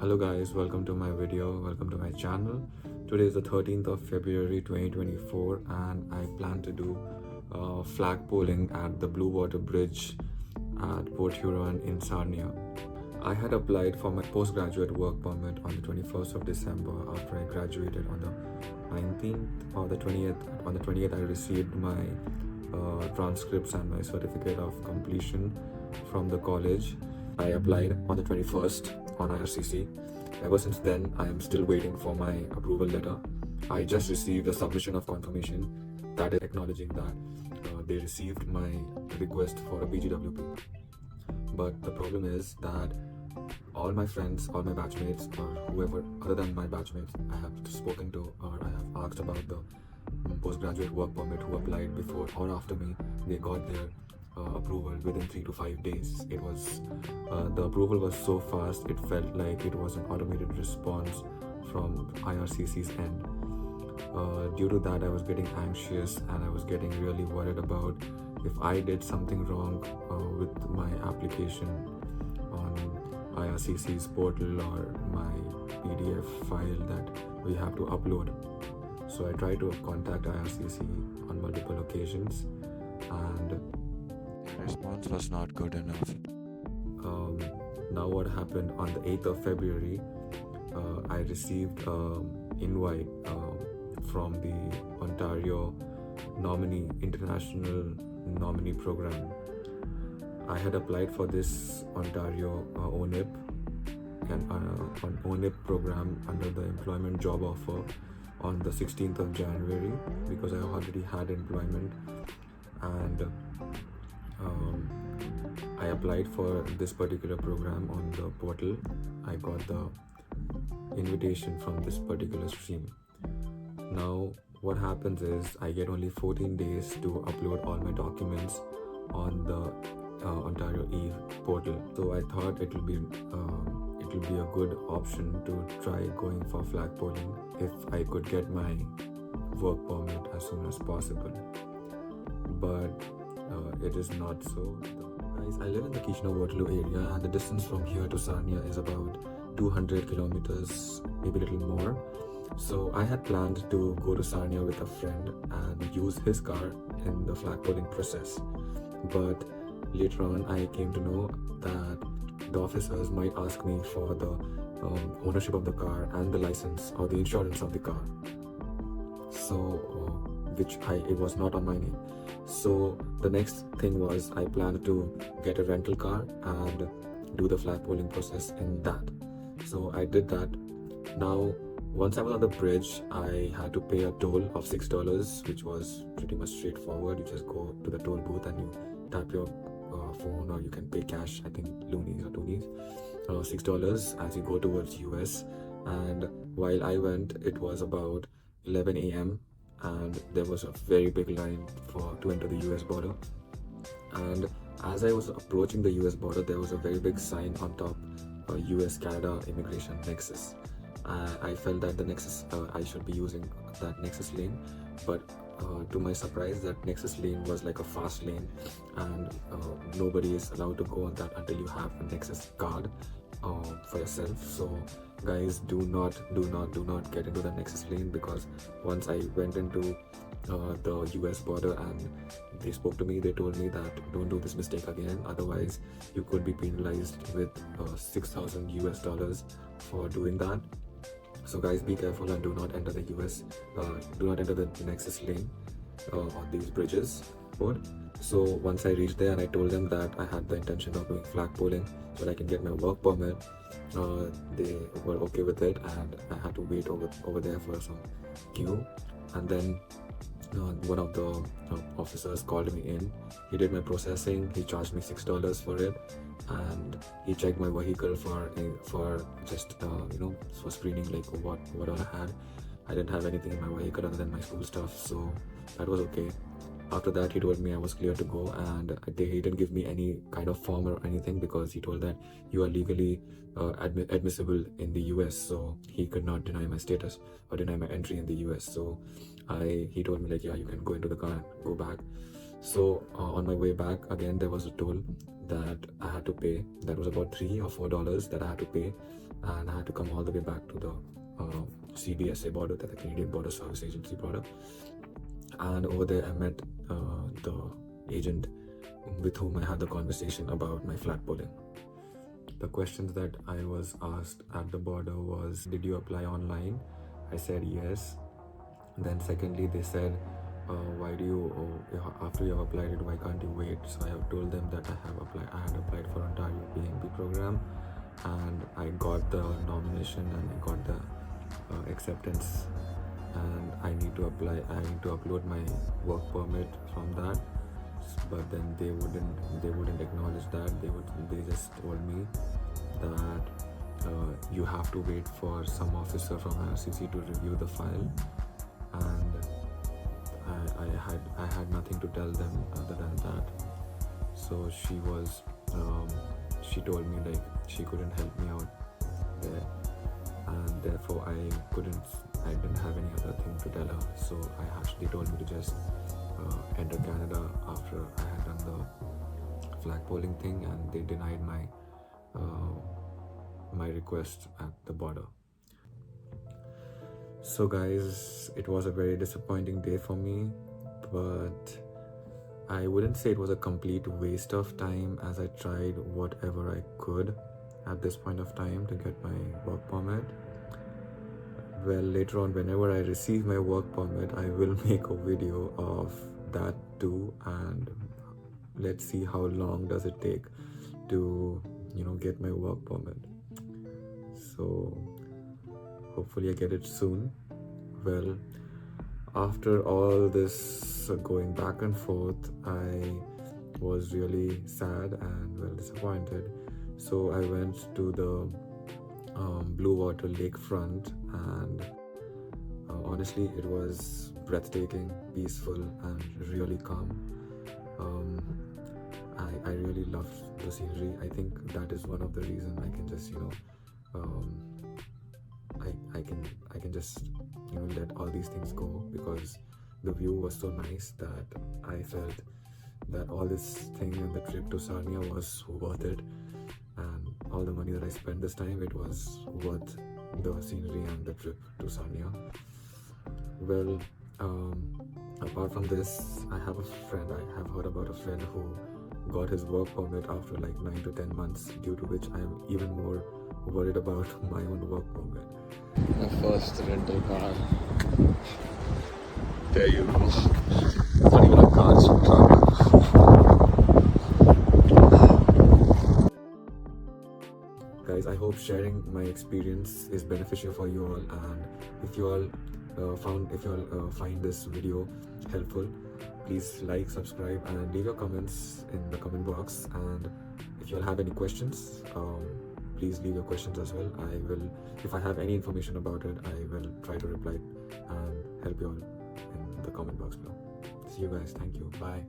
Hello guys, welcome to my video, welcome to my channel. Today is the 13th of February 2024 and I plan to do flagpoling at the Blue Water Bridge at Port Huron in Sarnia. I had applied for my postgraduate work permit on the 21st of December after I graduated on the 19th or the 20th. On the 20th I received my transcripts and my certificate of completion from the college. I applied on the 21st on IRCC. Ever since then, I am still waiting for my approval letter. I just received a submission of confirmation that is acknowledging that they received my request for a BGWP. But the problem is that all my friends, all my batchmates, or whoever other than my batchmates I have spoken to or I have asked about the postgraduate work permit who applied before or after me, they got their approval within 3 to 5 days. It was the approval was so fast, it felt like it was an automated response from IRCC's end. Due to that, I was getting anxious and I was getting really worried about if I did something wrong with my application on IRCC's portal or my PDF file that we have to upload. So I tried to contact IRCC on multiple occasions and the response was not good enough. Now what happened on the 8th of February, I received invite from the Ontario International Nominee Program. I had applied for this Ontario ONIP and on ONIP program under the employment job offer on the 16th of January because I already had employment, and I applied for this particular program on the portal. I got the invitation from this particular stream. Now what happens is I get only 14 days to upload all my documents on the Ontario Eve portal. So I thought it will be a good option to try going for flagpoling if I could get my work permit as soon as possible. But it is not so. Guys, I live in the Kitchener-Waterloo area and the distance from here to Sarnia is about 200 kilometers, maybe a little more. So I had planned to go to Sarnia with a friend and use his car in the flagpoling process. But later on I came to know that the officers might ask me for the ownership of the car and the license or the insurance of the car. So it was not on my name. So the next thing was I planned to get a rental car and do the flagpoling process in that. So I did that. Now once I was on the bridge, I had to pay a toll of $6, which was pretty much straightforward. You just go to the toll booth and you tap your phone, or you can pay cash, I think loonies or toonies, $6 as you go towards US. And while I went, it was about 11 a.m. and there was a very big line to enter the US border. And as I was approaching the US border, there was a very big sign on top, US-Canada Immigration Nexus. I felt that the Nexus, I should be using that Nexus lane, but to my surprise, that Nexus lane was like a fast lane, and nobody is allowed to go on that until you have a Nexus card for yourself. So guys, do not get into the Nexus lane, because once I went into the US border and they spoke to me, they told me that don't do this mistake again, otherwise you could be penalized with $6,000 US for doing that. So guys, be careful and do not enter the do not enter the Nexus lane on these bridges. So once I reached there and I told them that I had the intention of doing flagpoling so that I can get my work permit, they were okay with it, and I had to wait over there for some queue. And then one of the officers called me in. He did my processing. He charged me $6 for it, and he checked my vehicle for just for screening, like what all I had. I didn't have anything in my vehicle other than my school stuff, so that was okay. After that, he told me I was clear to go, and he didn't give me any kind of form or anything, because he told that you are legally admissible in the US, so he could not deny my status or deny my entry in the US. So he told me like, yeah, you can go into the car and go back. So on my way back again, there was a toll that I had to pay. That was about $3 or $4 that I had to pay, and I had to come all the way back to the CBSA border, that the Canadian Border Service Agency border. And over there, I met the agent with whom I had the conversation about my flagpoling. The questions that I was asked at the border was, did you apply online? I said yes. Then secondly, they said, why do you, after you have applied it, why can't you wait? So I have told them that I had applied for Ontario PNP program, and I got the nomination and I got the acceptance, and I need to upload my work permit from that. But then they wouldn't acknowledge that. They just told me that you have to wait for some officer from RCC to review the file, and I had nothing to tell them other than that. So she told me like she couldn't help me out there, and therefore I didn't have any other thing to tell her. So they told me to just enter Canada after I had done the flagpoling thing, and they denied my request at the border. So guys, it was a very disappointing day for me, but I wouldn't say it was a complete waste of time, as I tried whatever I could at this point of time to get my work permit. Well, later on, whenever I receive my work permit, I will make a video of that too, and let's see how long does it take to get my work permit. So hopefully I get it soon. Well, after all this going back and forth, I was really sad and disappointed. So I went to the Blue Water lakefront, and honestly, it was breathtaking, peaceful, and really calm. I really loved the scenery. I think that is one of the reasons I can just I can just let all these things go, because the view was so nice that I felt that all this thing and the trip to Sarnia was worth it, and all the money that I spent this time, it was worth the scenery and the trip to Sarnia. Well, apart from this, I have heard about a friend who got his work permit after like 9 to 10 months, due to which I am even more worried about my own work permit. My first rental car. There you go. Not even a car's truck. Guys, I hope sharing my experience is beneficial for you all, and if you all find this video helpful, please like, subscribe, and leave your comments in the comment box. And if you all have any questions, please leave your questions as well. If I have any information about it, I will try to reply and help you all in the comment box below. See you guys. Thank you. Bye.